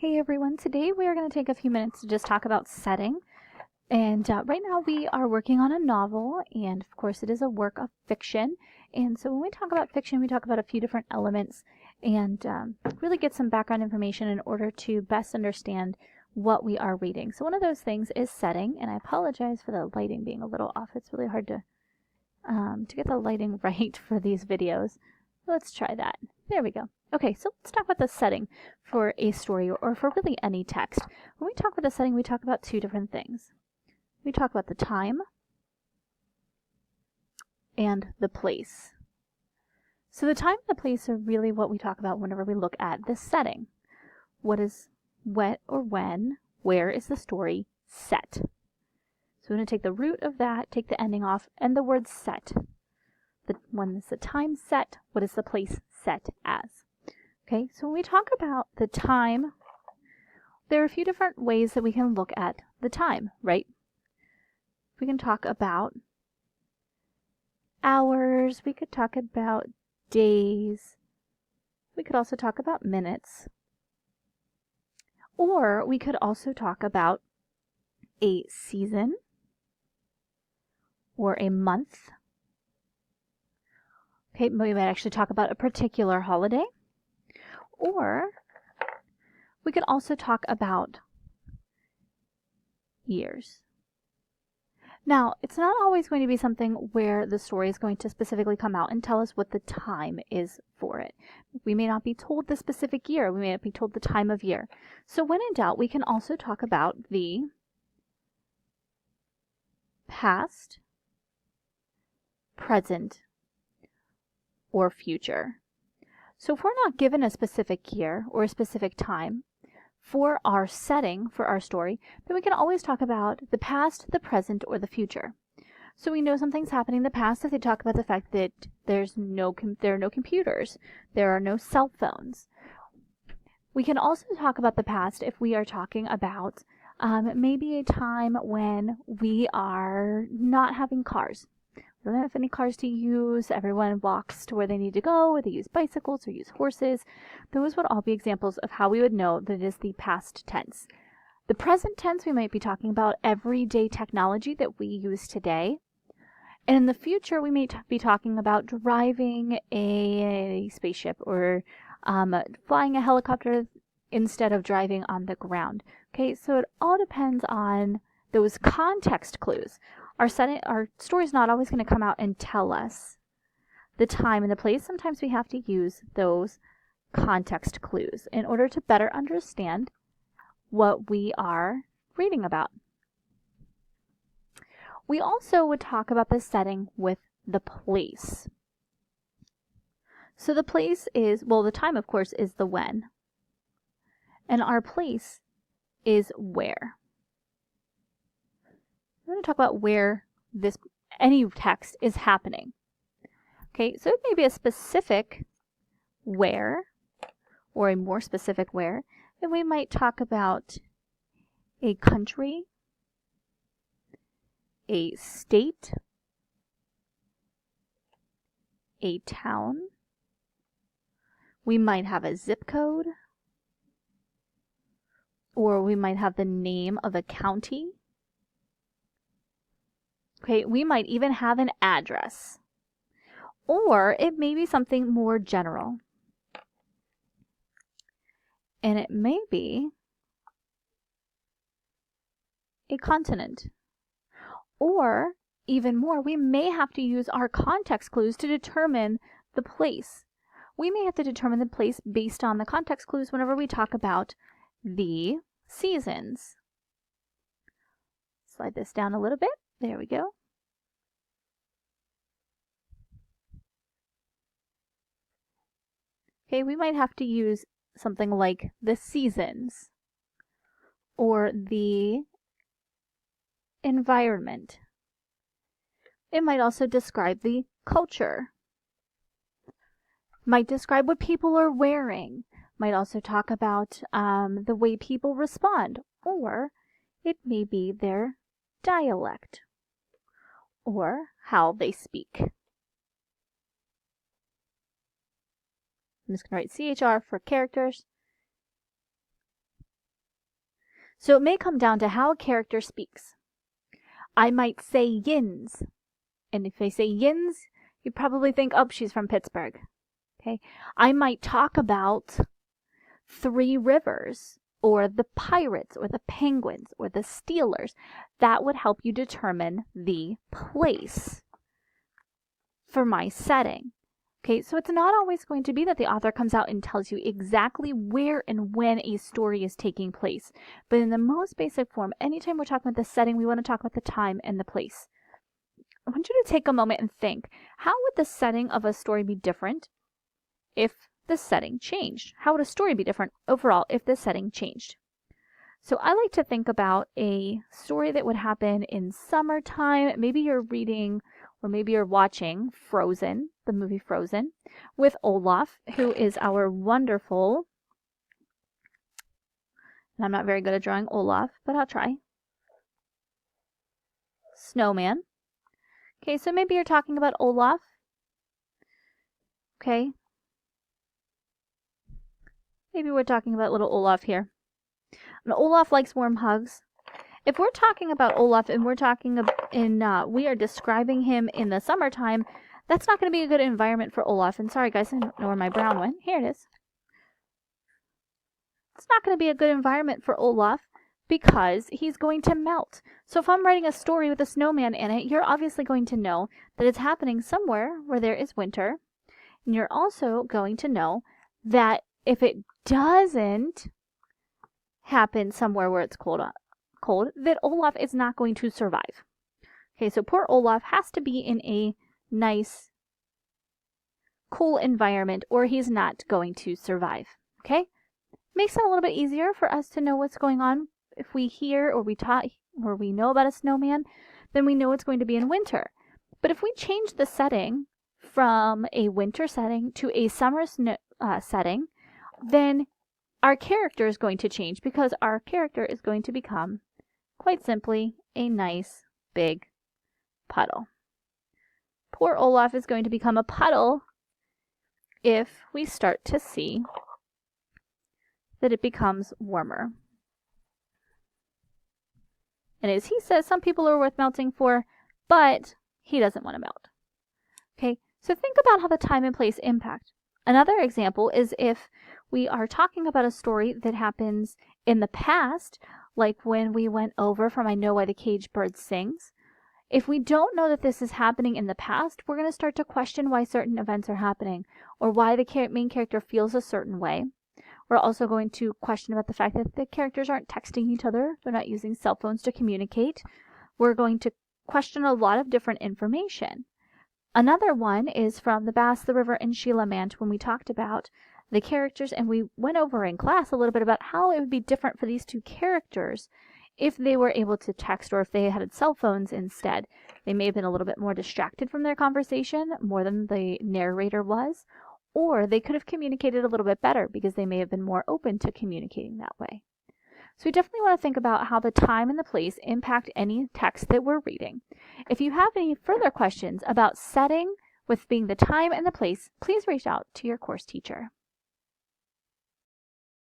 Hey everyone, today we are going to take a few minutes to just talk about setting. And right now we are working on a novel, and of course it is a work of fiction. And so when we talk about fiction, we talk about a few different elements and really get some background information in order to best understand what we are reading. So one of those things is setting, and I apologize for the lighting being a little off. It's really hard to get the lighting right for these videos. Let's try that. There we go. Okay, so let's talk about the setting for a story or for really any text. When we talk about the setting, we talk about two different things. We talk about the time and the place. So the time and the place are really what we talk about whenever we look at this setting. What is what or when, where is the story set? So we're going to take the root of that, take the ending off, and the word set. When is the time set? What is the place set as? Okay, so when we talk about the time, there are a few different ways that we can look at the time, right? We can talk about hours, we could talk about days, we could also talk about minutes, or we could also talk about a season or a month. Okay, we might actually talk about a particular holiday, or we could also talk about years. Now, it's not always going to be something where the story is going to specifically come out and tell us what the time is for it. We may not be told the specific year. We may not be told the time of year. So when in doubt, we can also talk about the past, present, or future. So if we're not given a specific year or a specific time for our setting, for our story, then we can always talk about the past, the present, or the future. So we know something's happening in the past if they talk about the fact that there are no computers, there are no cell phones. We can also talk about the past if we are talking about maybe a time when we are not having cars. We don't have any cars to use. Everyone walks to where they need to go, or they use bicycles or use horses. Those would all be examples of how we would know that it is the past tense. The present tense, we might be talking about everyday technology that we use today. And in the future, we may be talking about driving a spaceship or flying a helicopter instead of driving on the ground. Okay, so it all depends on those context clues. Our story is not always going to come out and tell us the time and the place. Sometimes we have to use those context clues in order to better understand what we are reading about. We also would talk about the setting with the place. So the place is, well, the time, of course, is the when. And our place is where. We're going to talk about where any text is happening. Okay, so it may be a specific where, or a more specific where, and we might talk about a country, a state, a town. We might have a zip code, or we might have the name of a county. Okay, we might even have an address. Or it may be something more general. And it may be a continent. Or, even more, we may have to use our context clues to determine the place. We may have to determine the place based on the context clues whenever we talk about the seasons. Slide this down a little bit. There we go. Okay, we might have to use something like the seasons or the environment. It might also describe the culture. Might describe what people are wearing. Might also talk about the way people respond. Or it may be their dialect or how they speak. I'm just going to write CHR for characters. So it may come down to how a character speaks. I might say yins, and if I say yins, you'd probably think, oh, she's from Pittsburgh. Okay, I might talk about Three Rivers, or the Pirates, or the Penguins, or the Steelers. That would help you determine the place for my setting. Okay, so it's not always going to be that the author comes out and tells you exactly where and when a story is taking place. But in the most basic form, anytime we're talking about the setting, we want to talk about the time and the place. I want you to take a moment and think, how would the setting of a story be different if the setting changed? How would a story be different overall if the setting changed? So I like to think about a story that would happen in summertime. Maybe you're reading or maybe you're watching Frozen, the movie Frozen, with Olaf, who is our wonderful, and I'm not very good at drawing Olaf, but I'll try, snowman. Okay, so maybe you're talking about Olaf. Okay. Maybe we're talking about little Olaf here. And Olaf likes warm hugs. If we're talking about Olaf and we're talking we are describing him in the summertime, that's not going to be a good environment for Olaf. And sorry guys, I don't know where my brown went. Here it is. It's not going to be a good environment for Olaf because he's going to melt. So if I'm writing a story with a snowman in it, you're obviously going to know that it's happening somewhere where there is winter. And you're also going to know that if it doesn't happen somewhere where it's cold, that Olaf is not going to survive. Okay, so poor Olaf has to be in a nice, cool environment or he's not going to survive. Okay? Makes it a little bit easier for us to know what's going on. If we hear or we know about a snowman, then we know it's going to be in winter. But if we change the setting from a winter setting to a summer setting, then our character is going to change because our character is going to become, quite simply, a nice big puddle. Poor Olaf is going to become a puddle if we start to see that it becomes warmer. And as he says, some people are worth melting for, but he doesn't want to melt. Okay, so think about how the time and place impact. Another example is if we are talking about a story that happens in the past, like when we went over from I Know Why the Caged Bird Sings. If we don't know that this is happening in the past, we're going to start to question why certain events are happening or why the main character feels a certain way. We're also going to question about the fact that the characters aren't texting each other. They're not using cell phones to communicate. We're going to question a lot of different information. Another one is from The Bass, the River, and Sheila Mant when we talked about the characters, and we went over in class a little bit about how it would be different for these two characters if they were able to text or if they had cell phones instead. They may have been a little bit more distracted from their conversation, more than the narrator was, or they could have communicated a little bit better because they may have been more open to communicating that way. So we definitely want to think about how the time and the place impact any text that we're reading. If you have any further questions about setting with being the time and the place, please reach out to your course teacher.